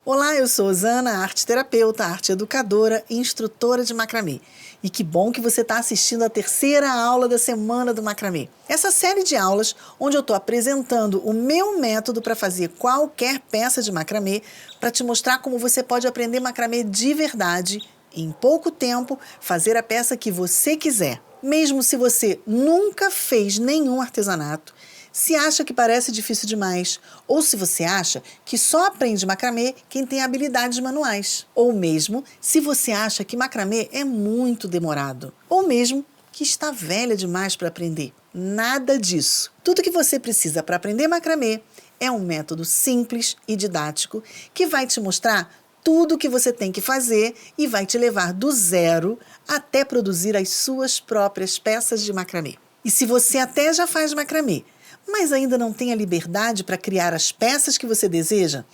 Olá, eu sou Osana, arte-terapeuta, arte-educadora e instrutora de macramê. E que bom que você está assistindo a terceira aula da Semana do Macramê. Essa série de aulas onde eu estou apresentando o meu método para fazer qualquer peça de macramê, para te mostrar como você pode aprender macramê de verdade, em pouco tempo, fazer a peça que você quiser. Mesmo se você nunca fez nenhum artesanato, se acha que parece difícil demais, ou se você acha que só aprende macramê quem tem habilidades manuais, ou mesmo se você acha que macramê é muito demorado, ou mesmo que está velha demais para aprender. Nada disso. Tudo que você precisa para aprender macramê é um método simples e didático que vai te mostrar tudo o que você tem que fazer e vai te levar do zero até produzir as suas próprias peças de macramê. E se você até já faz macramê, mas ainda não tem a liberdade para criar as peças que você deseja,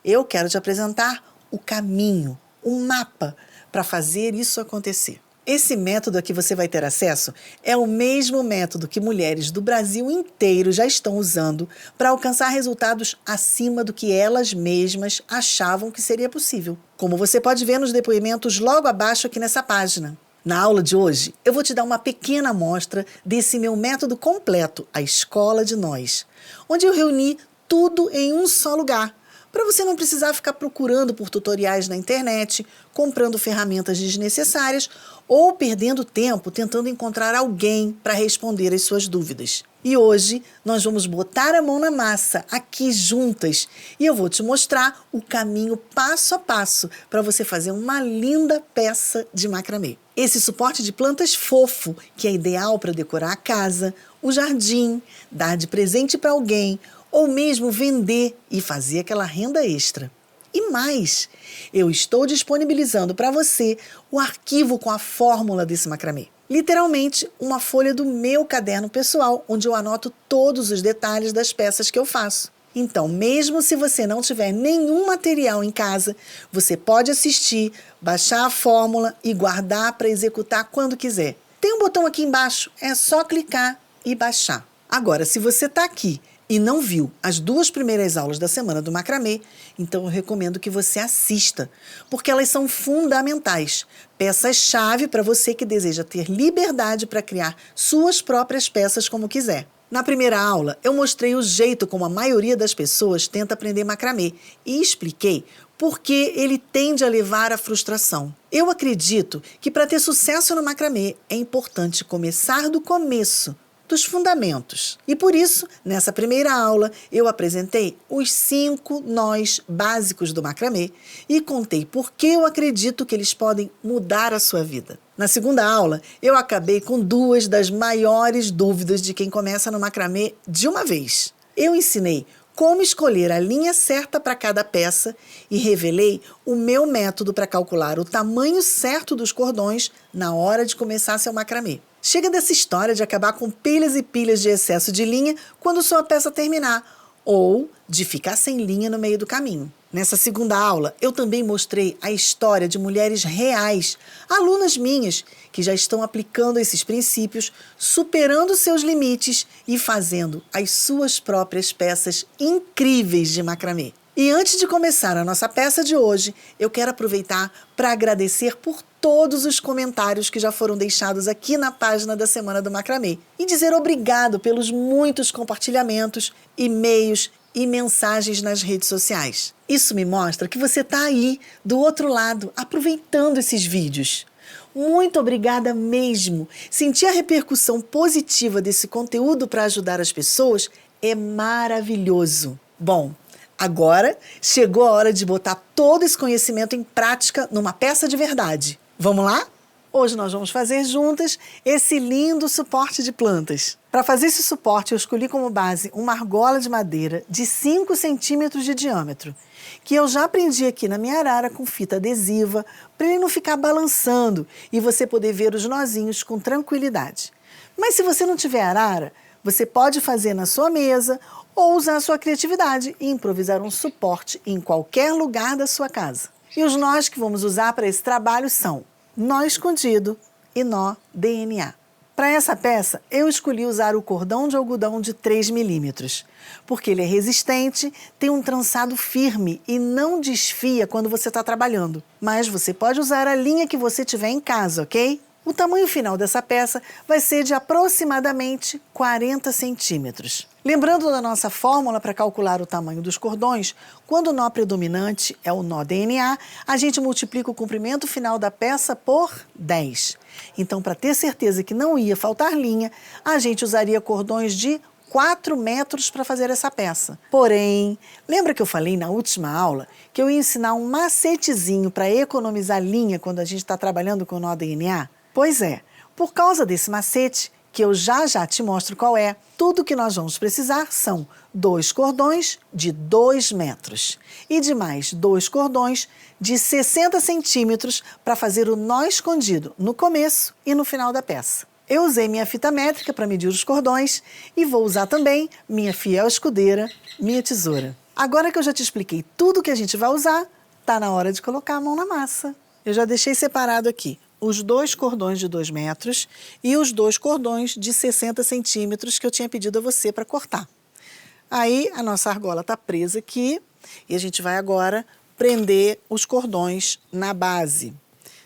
eu quero te apresentar o caminho, o mapa para fazer isso acontecer. Esse método a que você vai ter acesso é o mesmo método que mulheres do Brasil inteiro já estão usando para alcançar resultados acima do que elas mesmas achavam que seria possível, como você pode ver nos depoimentos logo abaixo aqui nessa página. Na aula de hoje, eu vou te dar uma pequena amostra desse meu método completo, a Escola de Nós, onde eu reuni tudo em um só lugar, para você não precisar ficar procurando por tutoriais na internet, comprando ferramentas desnecessárias ou perdendo tempo tentando encontrar alguém para responder as suas dúvidas. E hoje nós vamos botar a mão na massa aqui juntas e eu vou te mostrar o caminho passo a passo para você fazer uma linda peça de macramê. Esse suporte de plantas fofo, que é ideal para decorar a casa, o jardim, dar de presente para alguém ou mesmo vender e fazer aquela renda extra. E mais, eu estou disponibilizando para você o arquivo com a fórmula desse macramê. Literalmente, uma folha do meu caderno pessoal, onde eu anoto todos os detalhes das peças que eu faço. Então, mesmo se você não tiver nenhum material em casa, você pode assistir, baixar a fórmula e guardar para executar quando quiser. Tem um botão aqui embaixo, é só clicar e baixar. Agora, se você está aqui e não viu as 2 primeiras aulas da Semana do Macramê, então eu recomendo que você assista, porque elas são fundamentais, peças-chave para você que deseja ter liberdade para criar suas próprias peças como quiser. Na primeira aula, eu mostrei o jeito como a maioria das pessoas tenta aprender macramê e expliquei por que ele tende a levar à frustração. Eu acredito que para ter sucesso no macramê é importante começar do começo, dos fundamentos. E por isso, nessa primeira aula, eu apresentei os 5 nós básicos do macramê e contei por que eu acredito que eles podem mudar a sua vida. Na segunda aula, eu acabei com 2 das maiores dúvidas de quem começa no macramê de uma vez. Eu ensinei como escolher a linha certa para cada peça e revelei o meu método para calcular o tamanho certo dos cordões na hora de começar seu macramê. Chega dessa história de acabar com pilhas e pilhas de excesso de linha quando sua peça terminar, ou de ficar sem linha no meio do caminho. Nessa segunda aula, eu também mostrei a história de mulheres reais, alunas minhas, que já estão aplicando esses princípios, superando seus limites e fazendo as suas próprias peças incríveis de macramê. E antes de começar a nossa peça de hoje, eu quero aproveitar para agradecer por todos os comentários que já foram deixados aqui na página da Semana do Macramê e dizer obrigado pelos muitos compartilhamentos, e-mails e mensagens nas redes sociais. Isso me mostra que você está aí, do outro lado, aproveitando esses vídeos. Muito obrigada mesmo! Sentir a repercussão positiva desse conteúdo para ajudar as pessoas é maravilhoso. Bom, agora chegou a hora de botar todo esse conhecimento em prática numa peça de verdade. Vamos lá? Hoje nós vamos fazer juntas esse lindo suporte de plantas. Para fazer esse suporte, eu escolhi como base uma argola de madeira de 5 centímetros de diâmetro, que eu já prendi aqui na minha arara com fita adesiva, para ele não ficar balançando e você poder ver os nozinhos com tranquilidade. Mas se você não tiver arara, você pode fazer na sua mesa ou usar a sua criatividade e improvisar um suporte em qualquer lugar da sua casa. E os nós que vamos usar para esse trabalho são nó escondido e nó DNA. Para essa peça, eu escolhi usar o cordão de algodão de 3 milímetros, porque ele é resistente, tem um trançado firme e não desfia quando você está trabalhando. Mas você pode usar a linha que você tiver em casa, ok? O tamanho final dessa peça vai ser de aproximadamente 40 centímetros. Lembrando da nossa fórmula para calcular o tamanho dos cordões, quando o nó predominante é o nó DNA, a gente multiplica o comprimento final da peça por 10. Então, para ter certeza que não ia faltar linha, a gente usaria cordões de 4 metros para fazer essa peça. Porém, lembra que eu falei na última aula que eu ia ensinar um macetezinho para economizar linha quando a gente está trabalhando com o nó DNA? Pois é, por causa desse macete, que eu já te mostro qual é, tudo que nós vamos precisar são 2 cordões de 2 metros e de mais 2 cordões de 60 centímetros para fazer o nó escondido no começo e no final da peça. Eu usei minha fita métrica para medir os cordões e vou usar também minha fiel escudeira, minha tesoura. Agora que eu já te expliquei tudo que a gente vai usar, tá na hora de colocar a mão na massa. Eu já deixei separado aqui os 2 cordões de 2 metros e os 2 cordões de 60 centímetros que eu tinha pedido a você para cortar. Aí a nossa argola está presa aqui e a gente vai agora prender os cordões na base.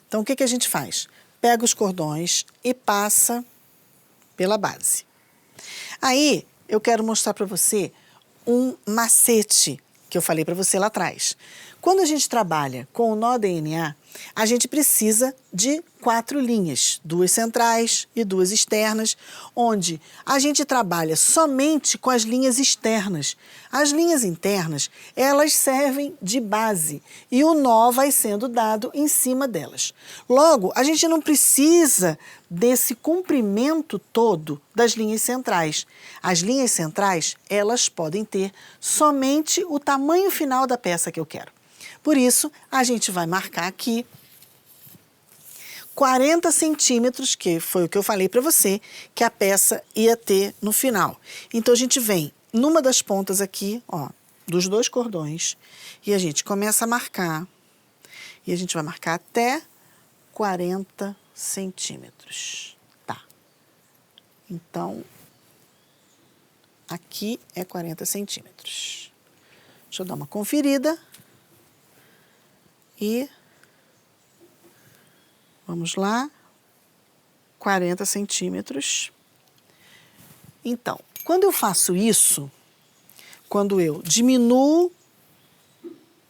Então o que a gente faz? Pega os cordões e passa pela base. Aí eu quero mostrar para você um macete que eu falei para você lá atrás. Quando a gente trabalha com o nó DNA, a gente precisa de 4 linhas, 2 centrais e 2 externas, onde a gente trabalha somente com as linhas externas. As linhas internas, elas servem de base e o nó vai sendo dado em cima delas. Logo, a gente não precisa desse comprimento todo das linhas centrais. As linhas centrais, elas podem ter somente o tamanho final da peça que eu quero. Por isso, a gente vai marcar aqui 40 centímetros, que foi o que eu falei para você, que a peça ia ter no final. Então, a gente vem numa das pontas aqui, ó, dos 2 cordões, e a gente começa a marcar, e a gente vai marcar até 40 centímetros, tá? Então, aqui é 40 centímetros. Deixa eu dar uma conferida. E vamos lá, 40 centímetros. Então, quando eu faço isso, quando eu diminuo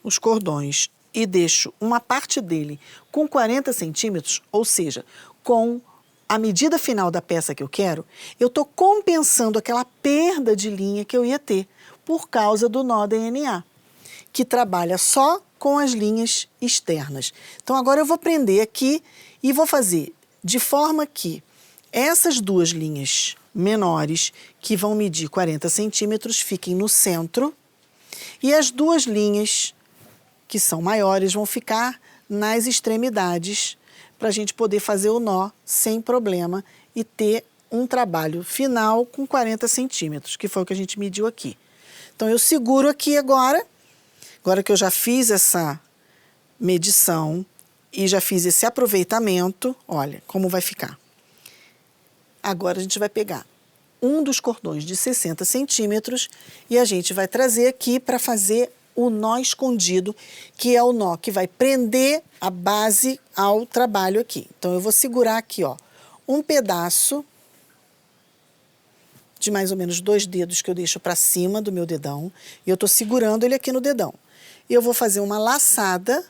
os cordões e deixo uma parte dele com 40 centímetros, ou seja, com a medida final da peça que eu quero, eu estou compensando aquela perda de linha que eu ia ter por causa do nó DNA, que trabalha só com as linhas externas. Então, agora eu vou prender aqui e vou fazer de forma que essas 2 linhas menores, que vão medir 40 centímetros, fiquem no centro, e as 2 linhas que são maiores vão ficar nas extremidades, para a gente poder fazer o nó sem problema e ter um trabalho final com 40 centímetros, que foi o que a gente mediu aqui. Então, eu seguro aqui agora que eu já fiz essa medição e já fiz esse aproveitamento, olha como vai ficar. Agora a gente vai pegar um dos cordões de 60 centímetros e a gente vai trazer aqui para fazer o nó escondido, que é o nó que vai prender a base ao trabalho aqui. Então, eu vou segurar aqui, ó, um pedaço de mais ou menos 2 dedos que eu deixo para cima do meu dedão e eu estou segurando ele aqui no dedão. Eu vou fazer uma laçada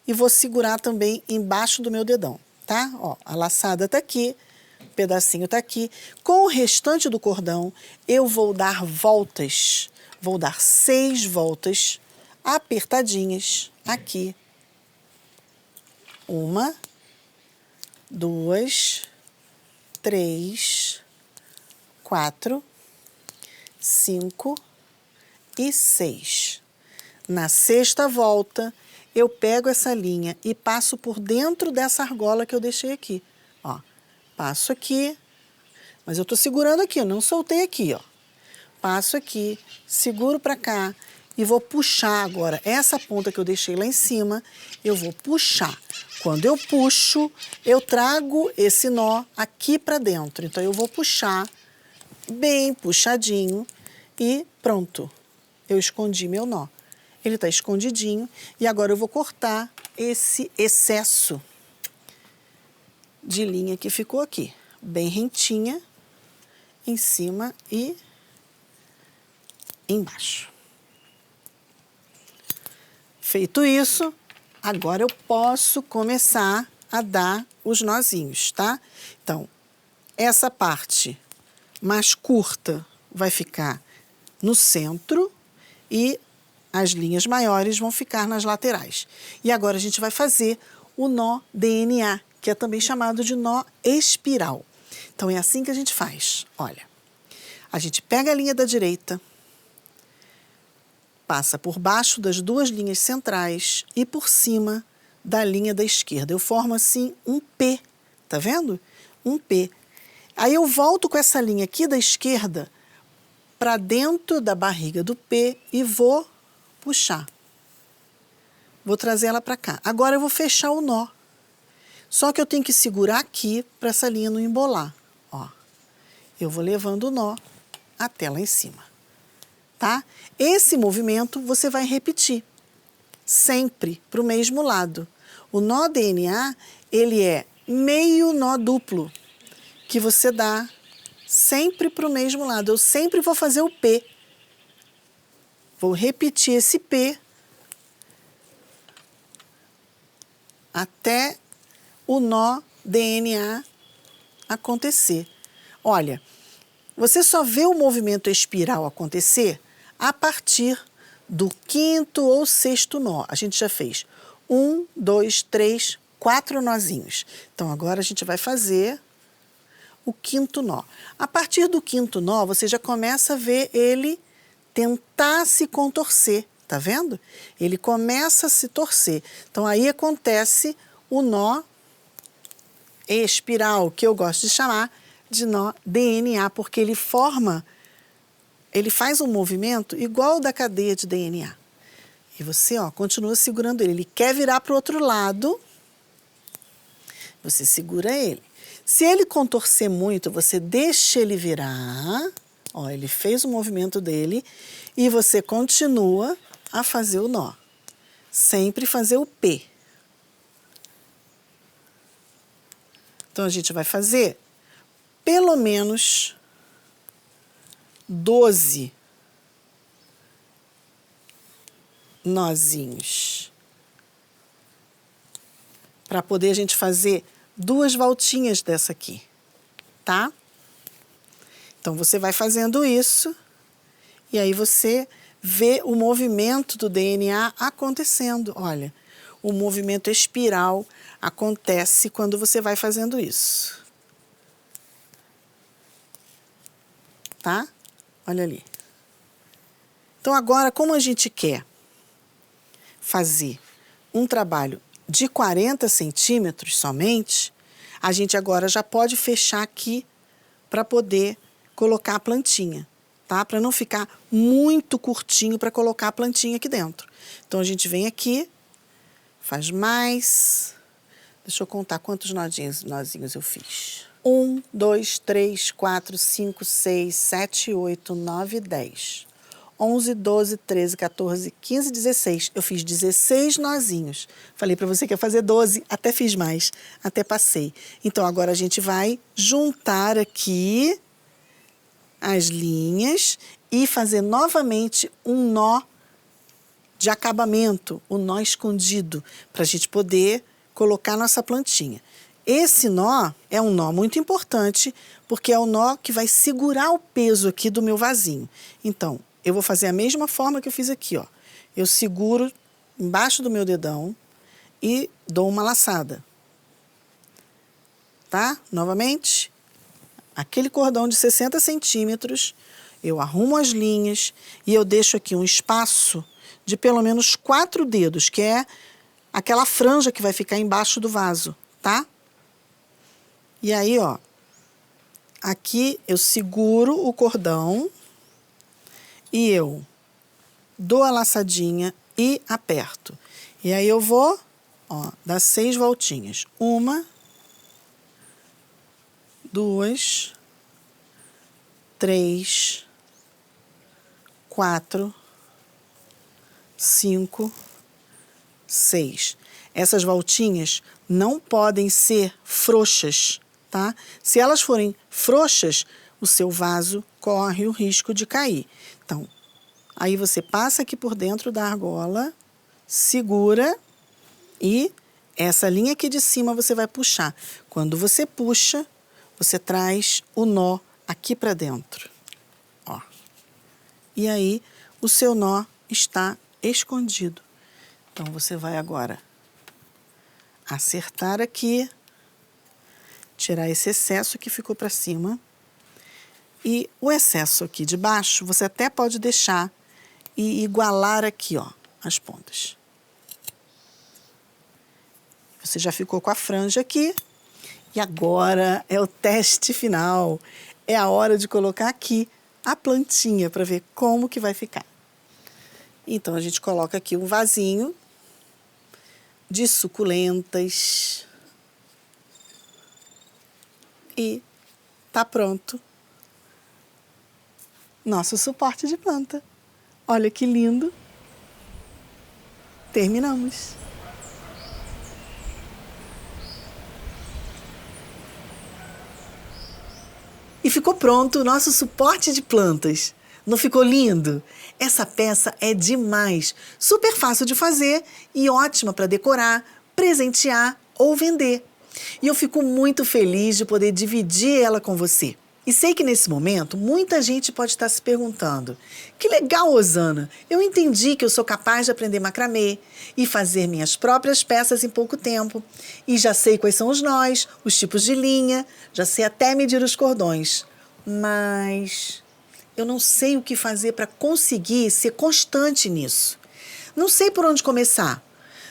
e vou segurar também embaixo do meu dedão, tá? Ó, a laçada tá aqui, o pedacinho tá aqui. Com o restante do cordão, eu vou dar voltas. Vou dar 6 voltas apertadinhas aqui. 1, 2, 3, 4, 5 e 6. Na 6ª volta, eu pego essa linha e passo por dentro dessa argola que eu deixei aqui. Ó, passo aqui, mas eu tô segurando aqui, eu não soltei aqui, ó. Passo aqui, seguro para cá e vou puxar agora essa ponta que eu deixei lá em cima, eu vou puxar Quando eu puxo, eu trago esse nó aqui para dentro. Então, eu vou puxar bem puxadinho e pronto. Eu escondi meu nó. Ele está escondidinho e agora eu vou cortar esse excesso de linha que ficou aqui. Bem rentinha, em cima e embaixo. Feito isso, agora eu posso começar a dar os nozinhos, tá? Então, essa parte mais curta vai ficar no centro e as linhas maiores vão ficar nas laterais. E agora a gente vai fazer o nó DNA, que é também chamado de nó espiral. Então, é assim que a gente faz. Olha, a gente pega a linha da direita, passa por baixo das duas linhas centrais e por cima da linha da esquerda. Eu formo assim um P, tá vendo? Um P. Aí eu volto com essa linha aqui da esquerda para dentro da barriga do P e vou puxar. Vou trazer ela para cá. Agora eu vou fechar o nó. Só que eu tenho que segurar aqui para essa linha não embolar. Ó, eu vou levando o nó até lá em cima, tá? Esse movimento você vai repetir sempre para o mesmo lado. O nó DNA, ele é meio nó duplo, que você dá sempre para o mesmo lado. Eu sempre vou fazer o P. Vou repetir esse P até o nó DNA acontecer. Olha, você só vê o movimento espiral acontecer a partir do quinto ou sexto nó. A gente já fez 1, 2, 3, 4 nozinhos. Então, agora a gente vai fazer o quinto nó. A partir do quinto nó, você já começa a ver ele tentar se contorcer, tá vendo? Ele começa a se torcer. Então, aí acontece o nó espiral, que eu gosto de chamar de nó DNA, porque ele faz um movimento igual ao da cadeia de DNA. E você, ó, continua segurando ele. Ele quer virar para o outro lado, você segura ele. Se ele contorcer muito, você deixa ele virar. Ó, ele fez o movimento dele e você continua a fazer o nó. Sempre fazer o P. Então, a gente vai fazer pelo menos 12 nozinhos. Para poder a gente fazer 2 voltinhas dessa aqui, tá? Então, você vai fazendo isso e aí você vê o movimento do DNA acontecendo. Olha, o movimento espiral acontece quando você vai fazendo isso. Tá? Olha ali. Então, agora, como a gente quer fazer um trabalho de 40 centímetros somente, a gente agora já pode fechar aqui para poder colocar a plantinha, tá? Para não ficar muito curtinho para colocar a plantinha aqui dentro. Então, a gente vem aqui, faz mais. Deixa eu contar quantos nozinhos eu fiz. 1, 2, 3, 4, 5, 6, 7, 8, 9, 10. 11, 12, 13, 14, 15, 16. Eu fiz 16 nozinhos. Falei para você que ia fazer 12, até fiz mais, até passei. Então, agora a gente vai juntar aqui as linhas e fazer novamente um nó de acabamento, um nó escondido, para a gente poder colocar nossa plantinha. Esse nó é um nó muito importante, porque é o nó que vai segurar o peso aqui do meu vasinho. Então, eu vou fazer a mesma forma que eu fiz aqui, ó. Eu seguro embaixo do meu dedão e dou uma laçada. Tá? Novamente, aquele cordão de 60 centímetros, eu arrumo as linhas e eu deixo aqui um espaço de pelo menos 4 dedos, que é aquela franja que vai ficar embaixo do vaso, tá? E aí, ó, aqui eu seguro o cordão e eu dou a laçadinha e aperto. E aí eu vou Ó, dá 6 voltinhas. 1, 2, 3, 4, 5, 6. Essas voltinhas não podem ser frouxas, tá? Se elas forem frouxas, o seu vaso corre o risco de cair. Então, aí você passa aqui por dentro da argola, segura e essa linha aqui de cima você vai puxar. Quando você puxa, você traz o nó aqui para dentro. Ó. E aí, o seu nó está escondido. Então, você vai agora acertar aqui, tirar esse excesso que ficou para cima. E o excesso aqui de baixo, você até pode deixar e igualar aqui, ó, as pontas. Você já ficou com a franja aqui. E agora é o teste final. É a hora de colocar aqui a plantinha para ver como que vai ficar. Então, a gente coloca aqui um vasinho de suculentas. E tá pronto nosso suporte de planta. Olha que lindo. Terminamos. E ficou pronto o nosso suporte de plantas. Não ficou lindo? Essa peça é demais, super fácil de fazer e ótima para decorar, presentear ou vender. E eu fico muito feliz de poder dividir ela com você. E sei que nesse momento muita gente pode estar se perguntando: que legal, Rosana, eu entendi que eu sou capaz de aprender macramê e fazer minhas próprias peças em pouco tempo. E já sei quais são os nós, os tipos de linha, já sei até medir os cordões. Mas eu não sei o que fazer para conseguir ser constante nisso. Não sei por onde começar.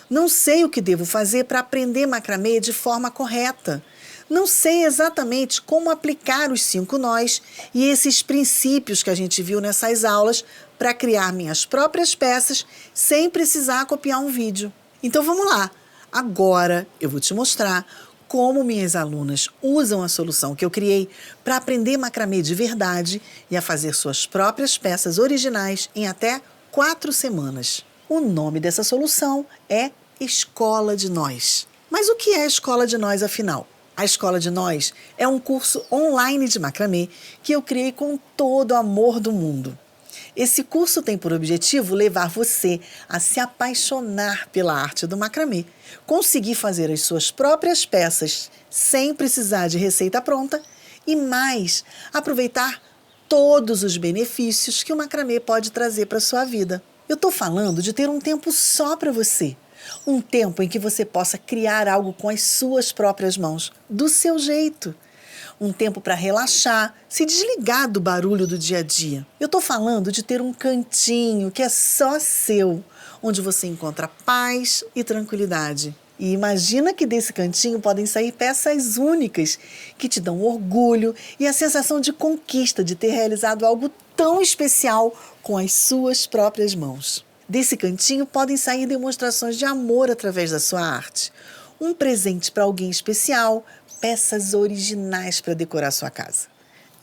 Não sei o que devo fazer para aprender macramê de forma correta. Não sei exatamente como aplicar os 5 nós e esses princípios que a gente viu nessas aulas para criar minhas próprias peças sem precisar copiar um vídeo. Então vamos lá. Agora eu vou te mostrar como minhas alunas usam a solução que eu criei para aprender macramê de verdade e a fazer suas próprias peças originais em até 4 semanas. O nome dessa solução é Escola de Nós. Mas o que é a Escola de Nós, afinal? A Escola de Nós é um curso online de macramê que eu criei com todo o amor do mundo. Esse curso tem por objetivo levar você a se apaixonar pela arte do macramê, conseguir fazer as suas próprias peças sem precisar de receita pronta e mais, aproveitar todos os benefícios que o macramê pode trazer para a sua vida. Eu estou falando de ter um tempo só para você. Um tempo em que você possa criar algo com as suas próprias mãos, do seu jeito. Um tempo para relaxar, se desligar do barulho do dia a dia. Eu estou falando de ter um cantinho que é só seu, onde você encontra paz e tranquilidade. E imagina que desse cantinho podem sair peças únicas que te dão orgulho e a sensação de conquista de ter realizado algo tão especial com as suas próprias mãos. Desse cantinho podem sair demonstrações de amor através da sua arte. Um presente para alguém especial, peças originais para decorar sua casa.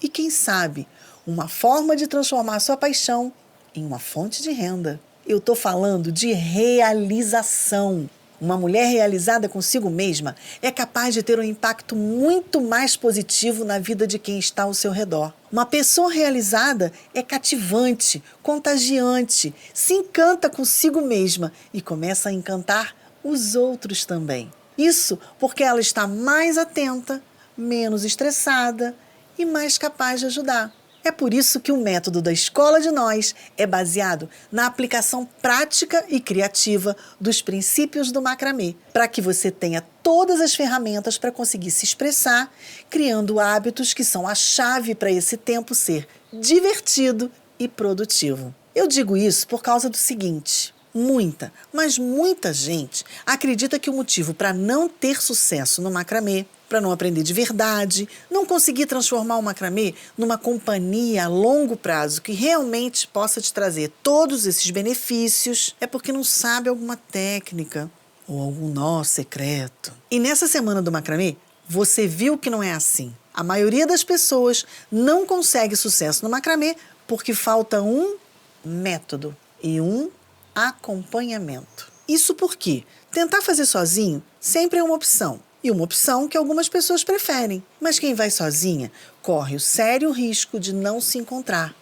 E quem sabe, uma forma de transformar sua paixão em uma fonte de renda. Eu estou falando de realização. Uma mulher realizada consigo mesma é capaz de ter um impacto muito mais positivo na vida de quem está ao seu redor. Uma pessoa realizada é cativante, contagiante, se encanta consigo mesma e começa a encantar os outros também. Isso porque ela está mais atenta, menos estressada e mais capaz de ajudar. É por isso que o método da Escola de Nós é baseado na aplicação prática e criativa dos princípios do macramê, para que você tenha todas as ferramentas para conseguir se expressar, criando hábitos que são a chave para esse tempo ser divertido e produtivo. Eu digo isso por causa do seguinte: muita, mas muita gente acredita que o motivo para não ter sucesso no macramê, para não aprender de verdade, não conseguir transformar o macramê numa companhia a longo prazo que realmente possa te trazer todos esses benefícios, é porque não sabe alguma técnica, ou algum nó secreto. E nessa semana do macramê, você viu que não é assim. A maioria das pessoas não consegue sucesso no macramê porque falta um método e um acompanhamento. Isso porque tentar fazer sozinho sempre é uma opção. E uma opção que algumas pessoas preferem. Mas quem vai sozinha corre o sério risco de não se encontrar,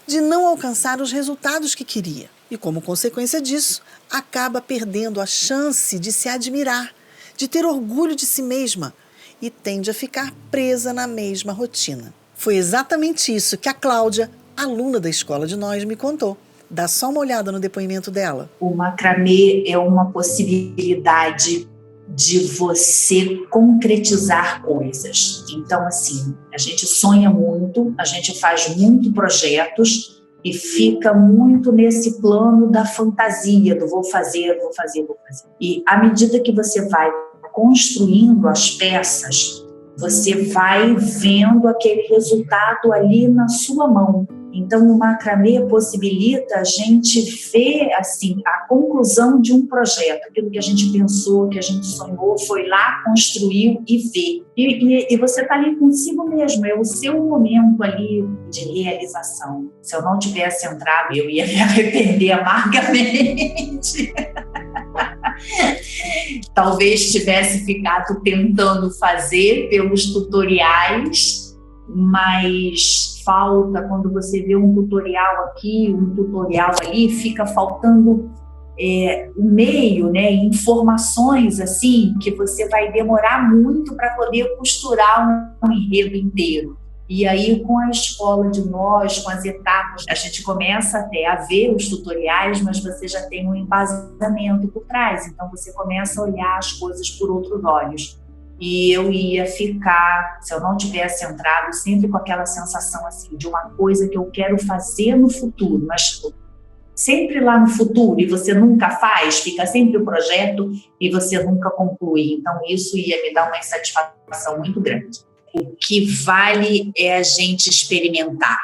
de não alcançar os resultados que queria. E como consequência disso, acaba perdendo a chance de se admirar, de ter orgulho de si mesma e tende a ficar presa na mesma rotina. Foi exatamente isso que a Cláudia, aluna da Escola de Nós, me contou. Dá só uma olhada no depoimento dela. O macramê é uma possibilidade de você concretizar coisas. Então, assim, a gente sonha muito, a gente faz muito projetos e fica muito nesse plano da fantasia, do vou fazer. E à medida que você vai construindo as peças, você vai vendo aquele resultado ali na sua mão. Então, o macramê possibilita a gente ver assim, a conclusão de um projeto, aquilo que a gente pensou, que a gente sonhou, foi lá, construiu e vê. E você está ali consigo mesmo, é o seu momento ali de realização. Se eu não tivesse entrado, eu ia me arrepender amargamente. Talvez tivesse ficado tentando fazer pelos tutoriais, mas falta, quando você vê um tutorial aqui, um tutorial ali, fica faltando o meio, né, informações assim, que você vai demorar muito para poder costurar um enredo inteiro. E aí, com a Escola de Nós, com as etapas, a gente começa até a ver os tutoriais, mas você já tem um embasamento por trás. Então, você começa a olhar as coisas por outros olhos. E eu ia ficar, se eu não tivesse entrado, sempre com aquela sensação assim, de uma coisa que eu quero fazer no futuro, mas sempre lá no futuro, e você nunca faz, fica sempre o projeto e você nunca conclui. Então, isso ia me dar uma insatisfação muito grande. O que vale é a gente experimentar.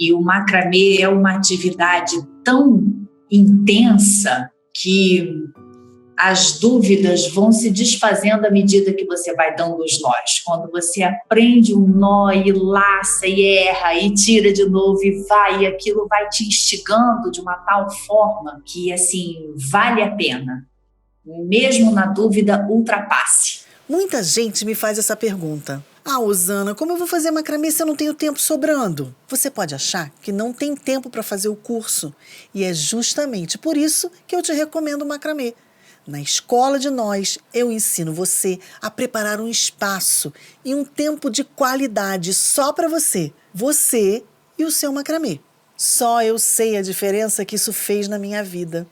E o macramê é uma atividade tão intensa que as dúvidas vão se desfazendo à medida que você vai dando os nós. Quando você aprende um nó e laça e erra e tira de novo e vai, e aquilo vai te instigando de uma tal forma que, assim, vale a pena. Mesmo na dúvida, ultrapasse. Muita gente me faz essa pergunta. Osana, como eu vou fazer macramê se eu não tenho tempo sobrando? Você pode achar que não tem tempo para fazer o curso. E é justamente por isso que eu te recomendo o macramê. Na Escola de Nós, eu ensino você a preparar um espaço e um tempo de qualidade só para você e o seu macramê. Só eu sei a diferença que isso fez na minha vida.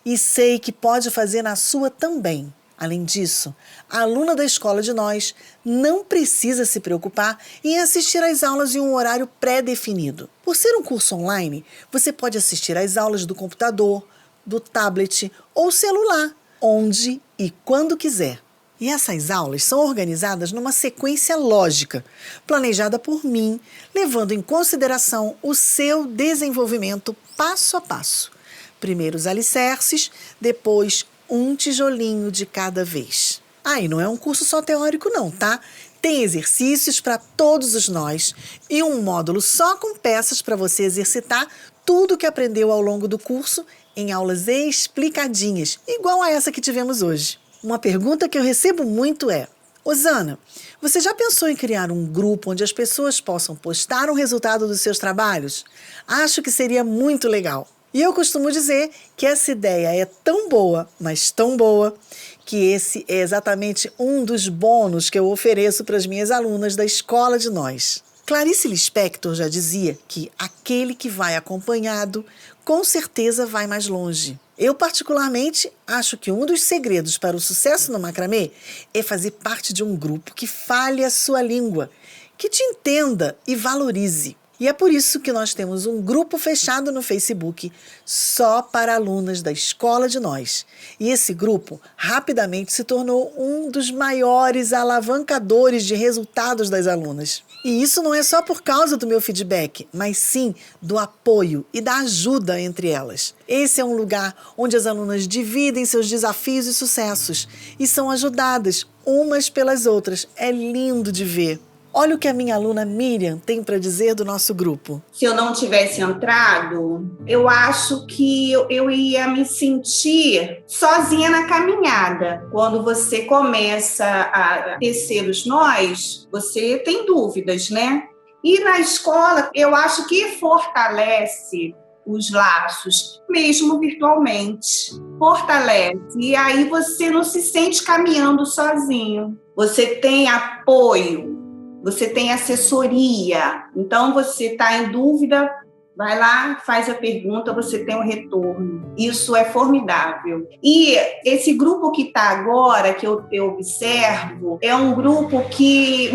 E sei que pode fazer na sua também. Além disso, a aluna da Escola de Nós não precisa se preocupar em assistir às aulas em um horário pré-definido. Por ser um curso online, você pode assistir às aulas do computador, do tablet ou celular, onde e quando quiser. E essas aulas são organizadas numa sequência lógica, planejada por mim, levando em consideração o seu desenvolvimento passo a passo. Primeiro os alicerces, depois um tijolinho de cada vez. E não é um curso só teórico não, tá? Tem exercícios para todos os nós e um módulo só com peças para você exercitar tudo que aprendeu ao longo do curso em aulas explicadinhas, igual a essa que tivemos hoje. Uma pergunta que eu recebo muito é: Osana, você já pensou em criar um grupo onde as pessoas possam postar um resultado dos seus trabalhos? Acho que seria muito legal. E eu costumo dizer que essa ideia é tão boa, mas tão boa, que esse é exatamente um dos bônus que eu ofereço para as minhas alunas da Escola de Nós. Clarice Lispector já dizia que aquele que vai acompanhado, com certeza vai mais longe. Eu, particularmente, acho que um dos segredos para o sucesso no macramê é fazer parte de um grupo que fale a sua língua, que te entenda e valorize. E é por isso que nós temos um grupo fechado no Facebook só para alunas da Escola de Nós. E esse grupo rapidamente se tornou um dos maiores alavancadores de resultados das alunas. E isso não é só por causa do meu feedback, mas sim do apoio e da ajuda entre elas. Esse é um lugar onde as alunas dividem seus desafios e sucessos e são ajudadas umas pelas outras. É lindo de ver. Olha o que a minha aluna Miriam tem para dizer do nosso grupo. Se eu não tivesse entrado, eu acho que eu ia me sentir sozinha na caminhada. Quando você começa a tecer os nós, você tem dúvidas, né? E na escola, eu acho que fortalece os laços, mesmo virtualmente. Fortalece. E aí você não se sente caminhando sozinho. Você tem apoio. Você tem assessoria, então você está em dúvida, vai lá, faz a pergunta, você tem um retorno. Isso é formidável. E esse grupo que está agora, que eu observo, é um grupo que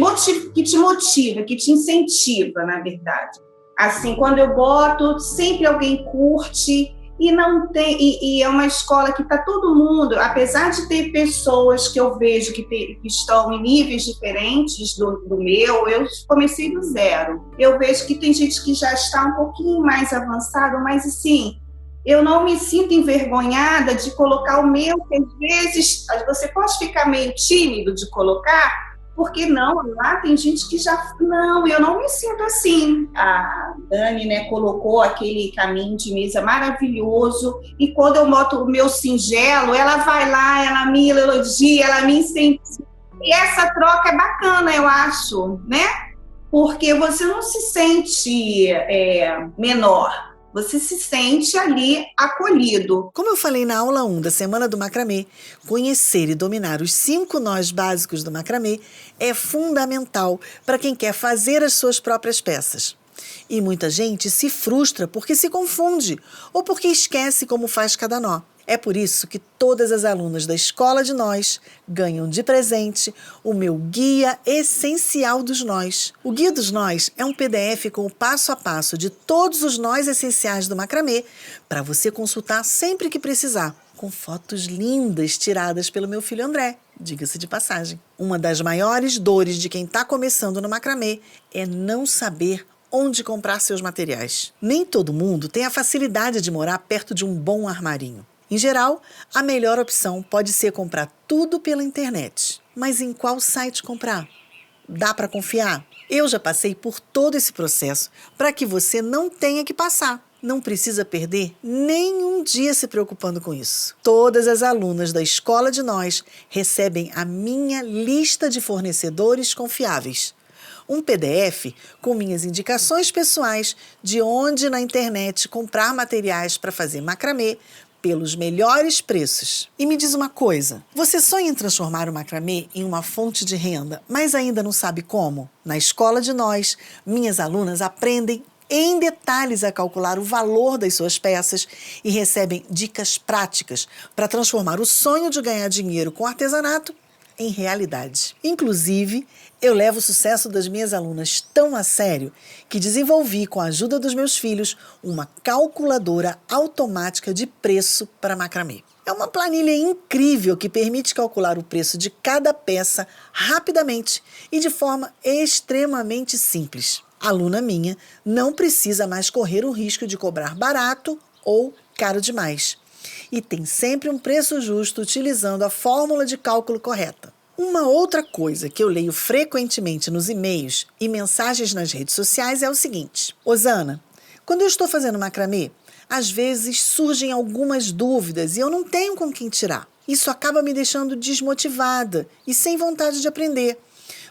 te motiva, que te incentiva, na verdade. Assim, quando eu boto, sempre alguém curte. E não tem, e é uma escola que está todo mundo, apesar de ter pessoas que eu vejo que estão em níveis diferentes do meu, eu comecei do zero. Eu vejo que tem gente que já está um pouquinho mais avançado, mas assim, eu não me sinto envergonhada de colocar o meu, que às vezes você pode ficar meio tímido de colocar, porque não, lá tem gente que já... Não, eu não me sinto assim. A Dani, né, colocou aquele caminho de mesa maravilhoso e quando eu boto o meu singelo, ela vai lá, ela me elogia, ela me incentiva. E essa troca é bacana, eu acho, né? Porque você não se sente menor. Você se sente ali acolhido. Como eu falei na aula 1 da Semana do Macramê, conhecer e dominar os 5 nós básicos do macramê é fundamental para quem quer fazer as suas próprias peças. E muita gente se frustra porque se confunde ou porque esquece como faz cada nó. É por isso que todas as alunas da Escola de Nós ganham de presente o meu Guia Essencial dos Nós. O Guia dos Nós é um PDF com o passo a passo de todos os nós essenciais do macramê para você consultar sempre que precisar, com fotos lindas tiradas pelo meu filho André, diga-se de passagem. Uma das maiores dores de quem está começando no macramê é não saber onde comprar seus materiais. Nem todo mundo tem a facilidade de morar perto de um bom armarinho. Em geral, a melhor opção pode ser comprar tudo pela internet. Mas em qual site comprar? Dá para confiar? Eu já passei por todo esse processo para que você não tenha que passar. Não precisa perder nenhum dia se preocupando com isso. Todas as alunas da Escola de Nós recebem a minha lista de fornecedores confiáveis. Um PDF com minhas indicações pessoais de onde na internet comprar materiais para fazer macramê pelos melhores preços. E me diz uma coisa, você sonha em transformar o macramê em uma fonte de renda, mas ainda não sabe como? Na Escola de Nós, minhas alunas aprendem em detalhes a calcular o valor das suas peças e recebem dicas práticas para transformar o sonho de ganhar dinheiro com artesanato em realidade. Inclusive, eu levo o sucesso das minhas alunas tão a sério que desenvolvi, com a ajuda dos meus filhos, uma calculadora automática de preço para macramê. É uma planilha incrível que permite calcular o preço de cada peça rapidamente e de forma extremamente simples. A aluna minha não precisa mais correr o risco de cobrar barato ou caro demais. E tem sempre um preço justo utilizando a fórmula de cálculo correta. Uma outra coisa que eu leio frequentemente nos e-mails e mensagens nas redes sociais é o seguinte: Osana, quando eu estou fazendo macramê, às vezes surgem algumas dúvidas e eu não tenho com quem tirar. Isso acaba me deixando desmotivada e sem vontade de aprender,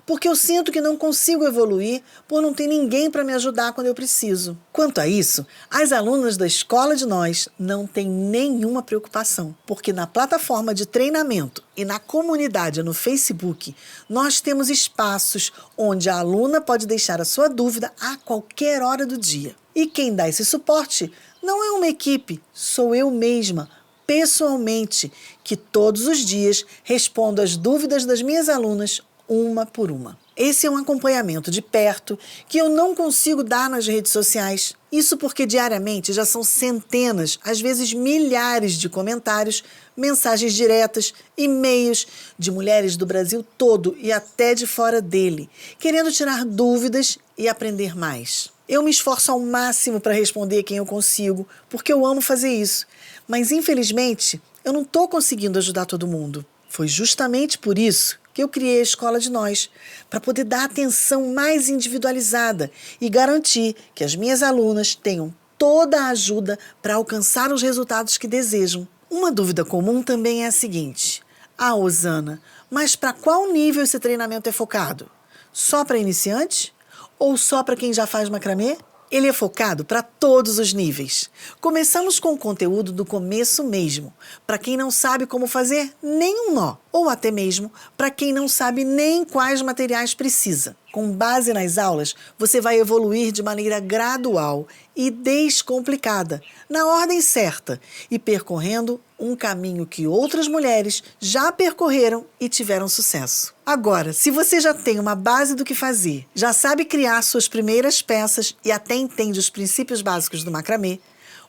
porque eu sinto que não consigo evoluir por não ter ninguém para me ajudar quando eu preciso. Quanto a isso, as alunas da Escola de Nós não têm nenhuma preocupação, porque na plataforma de treinamento e na comunidade no Facebook, nós temos espaços onde a aluna pode deixar a sua dúvida a qualquer hora do dia. E quem dá esse suporte não é uma equipe, sou eu mesma, pessoalmente, que todos os dias respondo às dúvidas das minhas alunas uma por uma. Esse é um acompanhamento de perto que eu não consigo dar nas redes sociais. Isso porque diariamente já são centenas, às vezes milhares de comentários, mensagens diretas, e-mails de mulheres do Brasil todo e até de fora dele, querendo tirar dúvidas e aprender mais. Eu me esforço ao máximo para responder quem eu consigo, porque eu amo fazer isso. Mas, infelizmente, eu não estou conseguindo ajudar todo mundo. Foi justamente por isso que eu criei a Escola de Nós, para poder dar atenção mais individualizada e garantir que as minhas alunas tenham toda a ajuda para alcançar os resultados que desejam. Uma dúvida comum também é a seguinte: Osana, mas para qual nível esse treinamento é focado? Só para iniciante? Ou só para quem já faz macramê? Ele é focado para todos os níveis. Começamos com o conteúdo do começo mesmo, para quem não sabe como fazer nenhum nó, ou até mesmo para quem não sabe nem quais materiais precisa. Com base nas aulas, você vai evoluir de maneira gradual e descomplicada, na ordem certa, e percorrendo um caminho que outras mulheres já percorreram e tiveram sucesso. Agora, se você já tem uma base do que fazer, já sabe criar suas primeiras peças e até entende os princípios básicos do macramê,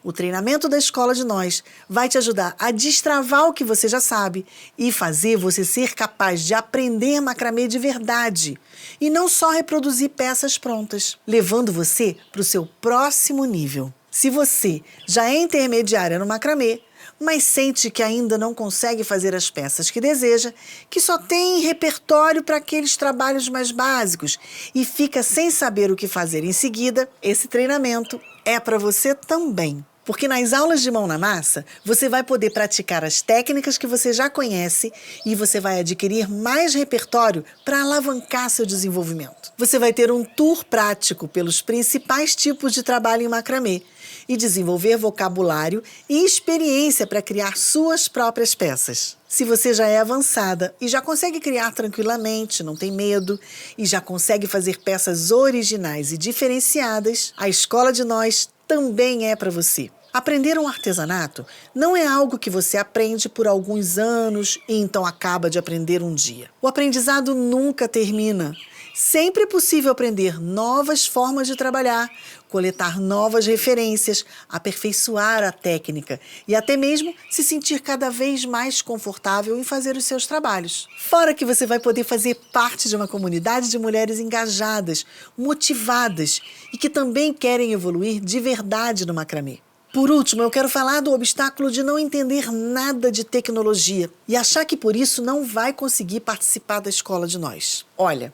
o treinamento da Escola de Nós vai te ajudar a destravar o que você já sabe e fazer você ser capaz de aprender macramê de verdade e não só reproduzir peças prontas, levando você para o seu próximo nível. Se você já é intermediária no macramê, mas sente que ainda não consegue fazer as peças que deseja, que só tem repertório para aqueles trabalhos mais básicos e fica sem saber o que fazer em seguida, esse treinamento é para você também. Porque nas aulas de mão na massa, você vai poder praticar as técnicas que você já conhece e você vai adquirir mais repertório para alavancar seu desenvolvimento. Você vai ter um tour prático pelos principais tipos de trabalho em macramê e desenvolver vocabulário e experiência para criar suas próprias peças. Se você já é avançada e já consegue criar tranquilamente, não tem medo e já consegue fazer peças originais e diferenciadas, a Escola de Nós também é para você. Aprender um artesanato não é algo que você aprende por alguns anos e então acaba de aprender um dia. O aprendizado nunca termina. Sempre é possível aprender novas formas de trabalhar, coletar novas referências, aperfeiçoar a técnica e até mesmo se sentir cada vez mais confortável em fazer os seus trabalhos. Fora que você vai poder fazer parte de uma comunidade de mulheres engajadas, motivadas e que também querem evoluir de verdade no macramê. Por último, eu quero falar do obstáculo de não entender nada de tecnologia e achar que por isso não vai conseguir participar da Escola de Nós. Olha,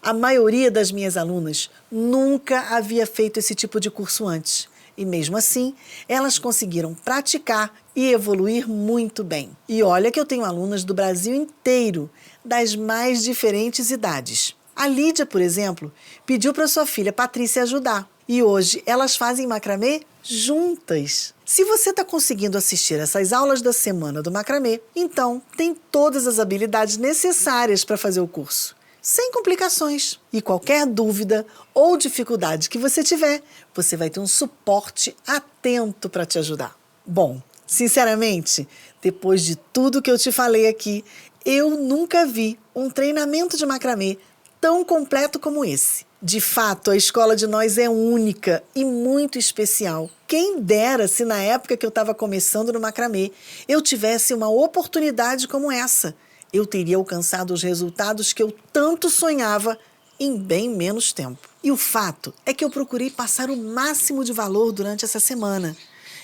a maioria das minhas alunas nunca havia feito esse tipo de curso antes. E mesmo assim, elas conseguiram praticar e evoluir muito bem. E olha que eu tenho alunas do Brasil inteiro, das mais diferentes idades. A Lídia, por exemplo, pediu para sua filha Patrícia ajudar. E hoje elas fazem macramê juntas. Se você está conseguindo assistir essas aulas da semana do macramê, então tem todas as habilidades necessárias para fazer o curso, sem complicações. E qualquer dúvida ou dificuldade que você tiver, você vai ter um suporte atento para te ajudar. Bom, sinceramente, depois de tudo que eu te falei aqui, eu nunca vi um treinamento de macramê tão completo como esse. De fato, a Escola de Nós é única e muito especial. Quem dera se na época que eu estava começando no macramê, eu tivesse uma oportunidade como essa. Eu teria alcançado os resultados que eu tanto sonhava em bem menos tempo. E o fato é que eu procurei passar o máximo de valor durante essa semana.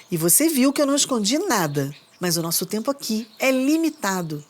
E você viu que eu não escondi nada, mas o nosso tempo aqui é limitado.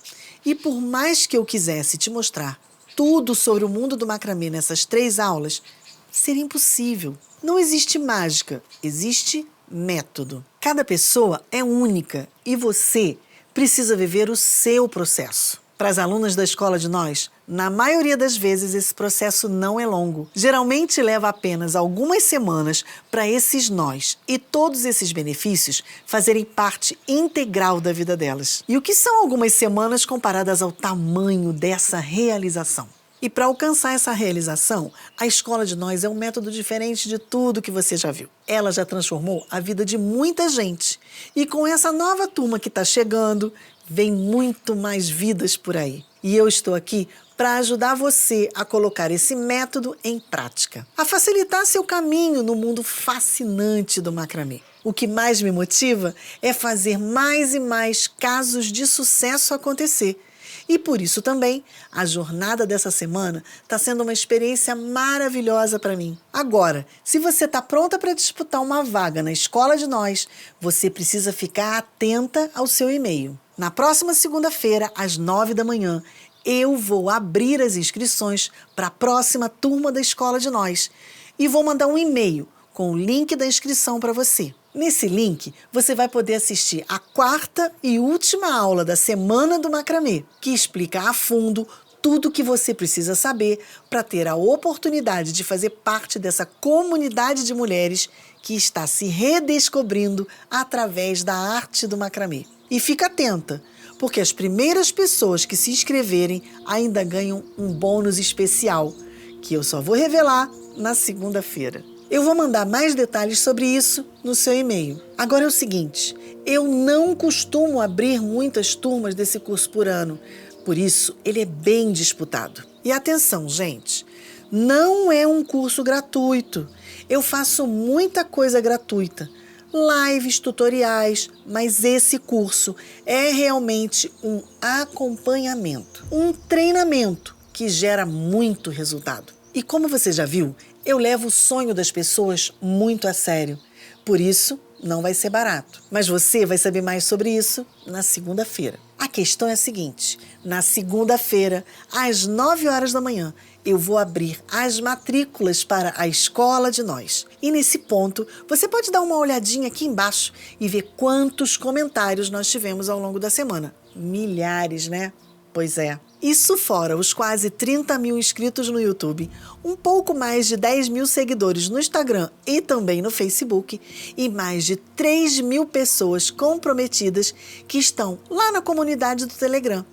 E por mais que eu quisesse te mostrar tudo sobre o mundo do macramê nessas 3 aulas, seria impossível. Não existe mágica, existe método. Cada pessoa é única e você precisa viver o seu processo. Para as alunas da Escola de Nós, na maioria das vezes esse processo não é longo. Geralmente leva apenas algumas semanas para esses nós e todos esses benefícios fazerem parte integral da vida delas. E o que são algumas semanas comparadas ao tamanho dessa realização? E para alcançar essa realização, a Escola de Nós é um método diferente de tudo que você já viu. Ela já transformou a vida de muita gente. E com essa nova turma que está chegando, vem muito mais vidas por aí. E eu estou aqui para ajudar você a colocar esse método em prática, a facilitar seu caminho no mundo fascinante do macramê. O que mais me motiva é fazer mais e mais casos de sucesso acontecer. E por isso também, a jornada dessa semana está sendo uma experiência maravilhosa para mim. Agora, se você está pronta para disputar uma vaga na Escola de Nós, você precisa ficar atenta ao seu e-mail. Na próxima segunda-feira, às 9 da manhã, eu vou abrir as inscrições para a próxima turma da Escola de Nós e vou mandar um e-mail com o link da inscrição para você. Nesse link, você vai poder assistir a 4ª e última aula da Semana do Macramê, que explica a fundo tudo o que você precisa saber para ter a oportunidade de fazer parte dessa comunidade de mulheres que está se redescobrindo através da arte do macramê. E fica atenta, porque as primeiras pessoas que se inscreverem ainda ganham um bônus especial, que eu só vou revelar na segunda-feira. Eu vou mandar mais detalhes sobre isso no seu e-mail. Agora é o seguinte, eu não costumo abrir muitas turmas desse curso por ano, por isso ele é bem disputado. E atenção, gente, não é um curso gratuito. Eu faço muita coisa gratuita, lives, tutoriais, mas esse curso é realmente um acompanhamento, um treinamento que gera muito resultado. E como você já viu, eu levo o sonho das pessoas muito a sério. Por isso, não vai ser barato. Mas você vai saber mais sobre isso na segunda-feira. A questão é a seguinte, na segunda-feira, às 9 horas da manhã, eu vou abrir as matrículas para a Escola de Nós. E nesse ponto, você pode dar uma olhadinha aqui embaixo e ver quantos comentários nós tivemos ao longo da semana. Milhares, né? Pois é. Isso fora os quase 30 mil inscritos no YouTube, um pouco mais de 10 mil seguidores no Instagram e também no Facebook e mais de 3 mil pessoas comprometidas que estão lá na comunidade do Telegram.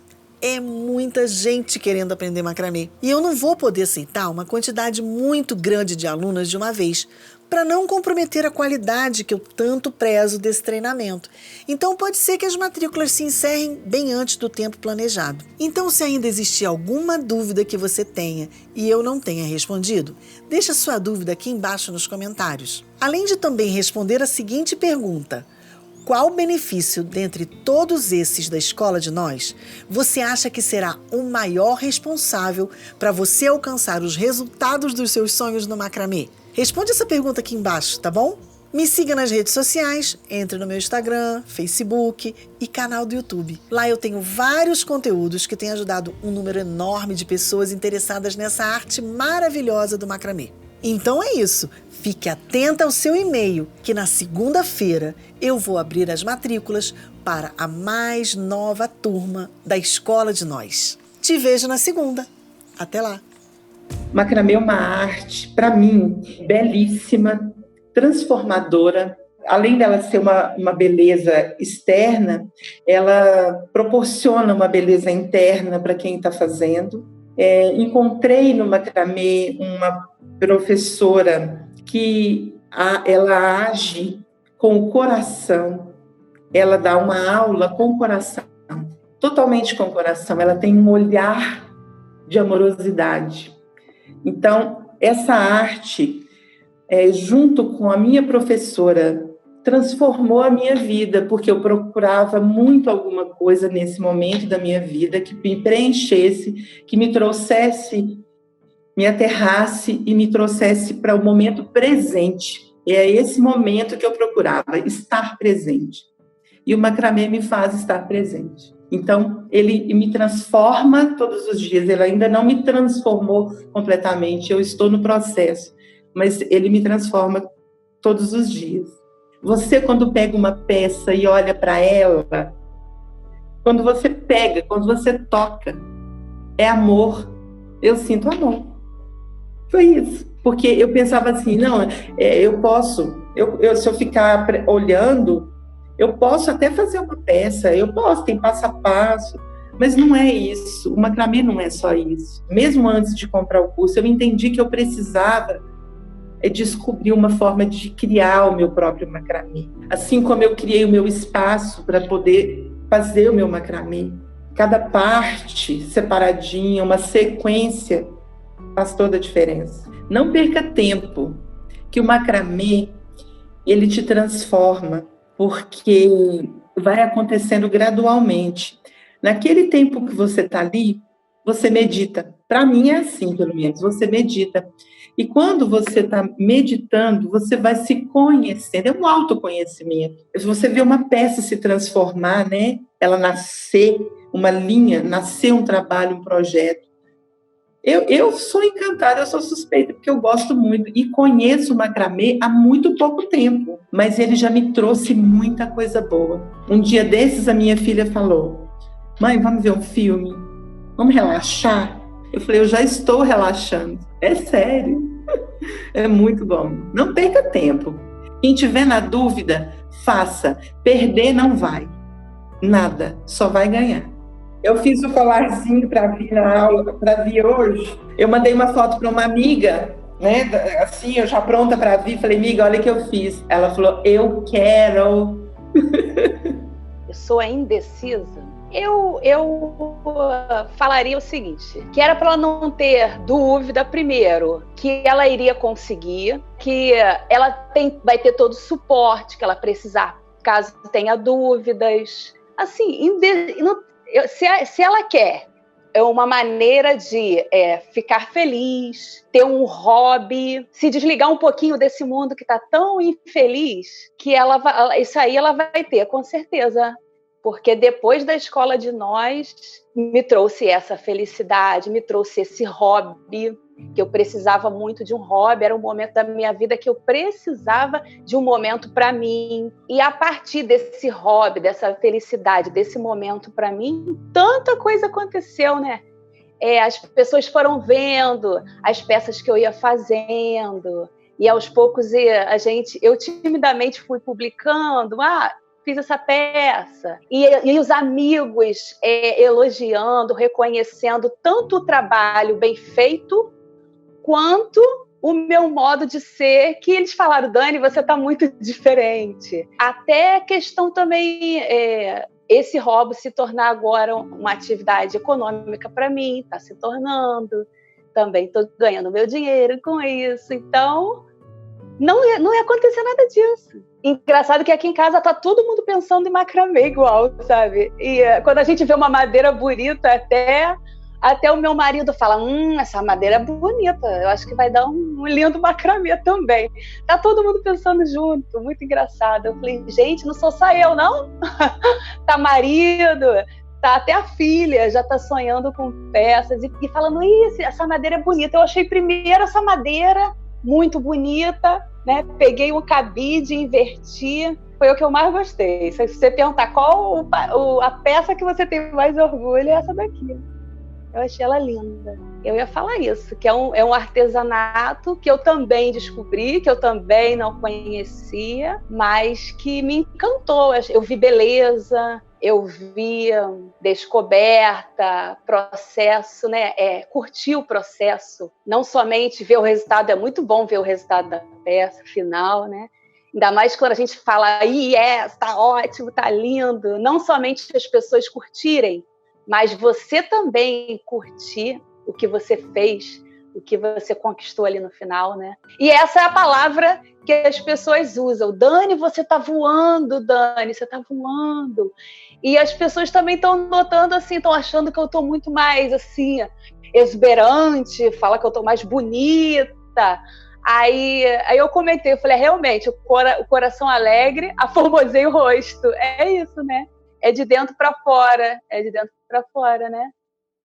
É muita gente querendo aprender macramê. E eu não vou poder aceitar uma quantidade muito grande de alunas de uma vez, para não comprometer a qualidade que eu tanto prezo desse treinamento. Então pode ser que as matrículas se encerrem bem antes do tempo planejado. Então, se ainda existir alguma dúvida que você tenha e eu não tenha respondido, deixa sua dúvida aqui embaixo nos comentários. Além de também responder a seguinte pergunta: qual benefício dentre todos esses da Escola de Nós você acha que será o maior responsável para você alcançar os resultados dos seus sonhos no macramê? Responde essa pergunta aqui embaixo, tá bom? Me siga nas redes sociais, entre no meu Instagram, Facebook e canal do YouTube. Lá eu tenho vários conteúdos que têm ajudado um número enorme de pessoas interessadas nessa arte maravilhosa do macramê. Então é isso, fique atenta ao seu e-mail, que na segunda-feira eu vou abrir as matrículas para a mais nova turma da Escola de Nós. Te vejo na segunda. Até lá! Macramê é uma arte, para mim, belíssima, transformadora. Além dela ser uma beleza externa, ela proporciona uma beleza interna para quem está fazendo. Encontrei no macramê uma professora que ela age com o coração, ela dá uma aula com o coração, totalmente com o coração, ela tem um olhar de amorosidade. Então, essa arte, junto com a minha professora, transformou a minha vida, porque eu procurava muito alguma coisa nesse momento da minha vida que me preenchesse, que me trouxesse, me aterrasse e me trouxesse para o momento presente. É esse momento que eu procurava, estar presente. E o macramê me faz estar presente. Então, ele me transforma todos os dias. Ele ainda não me transformou completamente, eu estou no processo, mas ele me transforma todos os dias. Você, quando pega uma peça e olha para ela, quando você pega, quando você toca, é amor. Eu sinto amor. Foi isso. Porque eu pensava assim, não, eu posso, se eu ficar olhando, eu posso até fazer uma peça, eu posso, tem passo a passo, mas não é isso. O macramê não é só isso. Mesmo antes de comprar o curso, eu entendi que eu precisava descobrir uma forma de criar o meu próprio macramê. Assim como eu criei o meu espaço para poder fazer o meu macramê, Cada parte separadinha, uma sequência, faz toda a diferença. Não perca tempo, que o macramê, ele te transforma, porque vai acontecendo gradualmente. Naquele tempo que você está ali, você medita. Para mim é assim, pelo menos, você medita. E quando você está meditando, você vai se conhecendo, é um autoconhecimento. Se você vê uma peça se transformar, né? Ela nascer, uma linha, nascer um trabalho, um projeto. Eu sou encantada, eu sou suspeita, porque eu gosto muito e conheço o macramê há muito pouco tempo, mas ele já me trouxe muita coisa boa. Um dia desses, a minha filha falou: mãe, vamos ver um filme? Vamos relaxar? Eu falei: eu já estou relaxando. É sério. É muito bom. Não perca tempo. Quem tiver na dúvida, faça. Perder não vai. Nada. Só vai ganhar. Eu fiz o colarzinho para vir na aula, para vir hoje. Eu mandei uma foto para uma amiga, né? Assim, eu já pronta para vir. Falei: amiga, olha o que eu fiz. Ela falou: eu quero. Eu sou indecisa. Eu falaria o seguinte, que era para ela não ter dúvida, primeiro, que ela iria conseguir, que ela vai ter todo o suporte que ela precisar, caso tenha dúvidas. Assim, se ela quer uma maneira de ficar feliz, ter um hobby, se desligar um pouquinho desse mundo que está tão infeliz, que isso aí ela vai ter, com certeza. Porque depois da Escola de Nós, me trouxe essa felicidade, me trouxe esse hobby, que eu precisava muito de um hobby, era um momento da minha vida que eu precisava de um momento para mim. E a partir desse hobby, dessa felicidade, desse momento para mim, tanta coisa aconteceu, né? As pessoas foram vendo as peças que eu ia fazendo, e aos poucos eu timidamente fui publicando, fiz essa peça, e os amigos elogiando, reconhecendo tanto o trabalho bem feito, quanto o meu modo de ser, que eles falaram: Dani, você está muito diferente. Até a questão também, esse hobby se tornar agora uma atividade econômica para mim, está se tornando, também estou ganhando meu dinheiro com isso, então não ia acontecer nada disso. Engraçado que aqui em casa tá todo mundo pensando em macramê igual, sabe? E quando a gente vê uma madeira bonita, até o meu marido fala: essa madeira é bonita, eu acho que vai dar um lindo macramê também. Tá todo mundo pensando junto, muito engraçado. Eu falei: gente, não sou só eu, não? Tá marido, tá até a filha, já tá sonhando com peças e falando: essa madeira é bonita. Eu achei primeiro essa madeira muito bonita, né? Peguei um cabide, inverti, foi o que eu mais gostei. Se você perguntar qual a peça que você tem mais orgulho, é essa daqui. Eu achei ela linda. Eu ia falar isso, que é um artesanato que eu também descobri, que eu também não conhecia, mas que me encantou. Eu vi beleza, eu vi descoberta, processo, né? Curtir o processo, não somente ver o resultado. É muito bom ver o resultado da peça final, né? Ainda mais quando a gente fala: tá ótimo, tá lindo. Não somente as pessoas curtirem, mas você também curtir o que você fez, o que você conquistou ali no final, né? E essa é a palavra que as pessoas usam: Dani, você tá voando, Dani, você tá voando. E as pessoas também estão notando assim, estão achando que eu tô muito mais assim, exuberante, fala que eu tô mais bonita. Aí eu comentei, eu falei: realmente, o coração alegre aformoseia o rosto. É isso, né? É de dentro para fora, né?